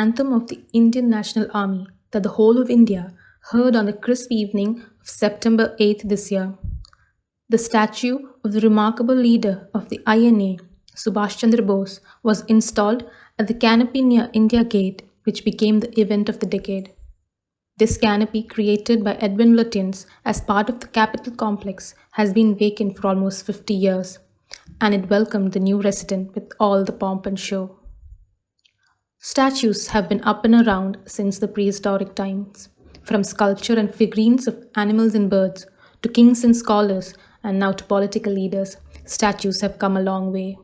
anthem of the Indian National Army that the whole of India heard on the crisp evening of September 8th this year. The statue of the remarkable leader of the INA, Subhash Chandra Bose, was installed at the canopy near India Gate, which became the event of the decade. This canopy, created by Edwin Lutyens as part of the Capitol complex, has been vacant for almost 50 years, and it welcomed the new resident with all the pomp and show. Statues have been up and around since the prehistoric times, from sculpture and figurines of animals and birds, to kings and scholars, and now to political leaders. Statues have come a long way.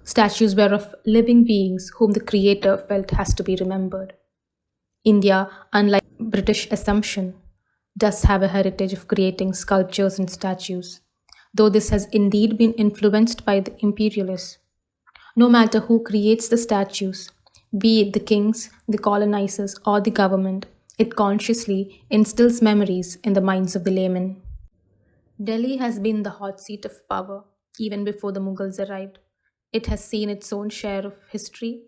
Statues were of living beings whom the Creator felt has to be remembered. India, unlike British assumption, does have a heritage of creating sculptures and statues, though this has indeed been influenced by the imperialists. No matter who creates the statues, be it the kings, the colonizers, or the government, it consciously instills memories in the minds of the laymen. Delhi has been the hot seat of power even before the Mughals arrived. It has seen its own share of history,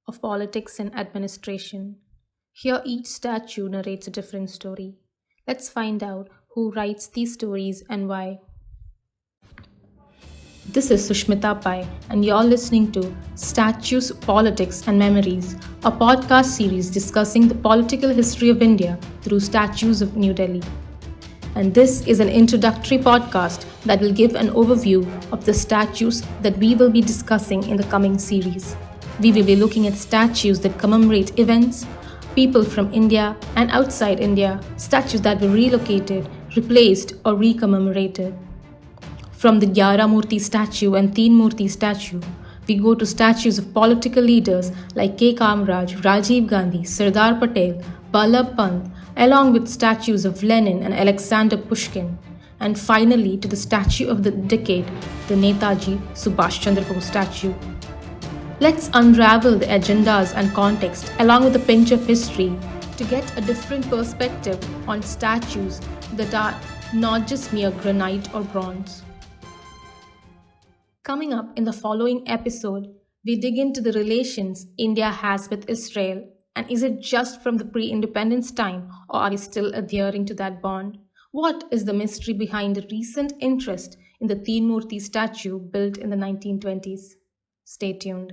of politics and administration. Here, each statue narrates a different story. Let's find out who writes these stories and why. This is Sushmita Pai, and you're listening to Statues, Politics and Memories, a podcast series discussing the political history of India through statues of New Delhi. And this is an introductory podcast that will give an overview of the statues that we will be discussing in the coming series. We will be looking at statues that commemorate events, people from India and outside India, statues that were relocated, replaced, or recommemorated. From the Gyara Murti statue and Teen Murti statue, we go to statues of political leaders like K. Kamaraj, Rajiv Gandhi, Sardar Patel, Ballabh Pant, along with statues of Lenin and Alexander Pushkin, and finally to the statue of the decade, the Netaji Subhash Chandra Bose statue. Let's unravel the agendas and context along with a pinch of history to get a different perspective on statues that are not just mere granite or bronze. Coming up in the following episode, we dig into the relations India has with Israel, and is it just from the pre-independence time, or are we still adhering to that bond? What is the mystery behind the recent interest in the Teen Murti statue built in the 1920s? Stay tuned.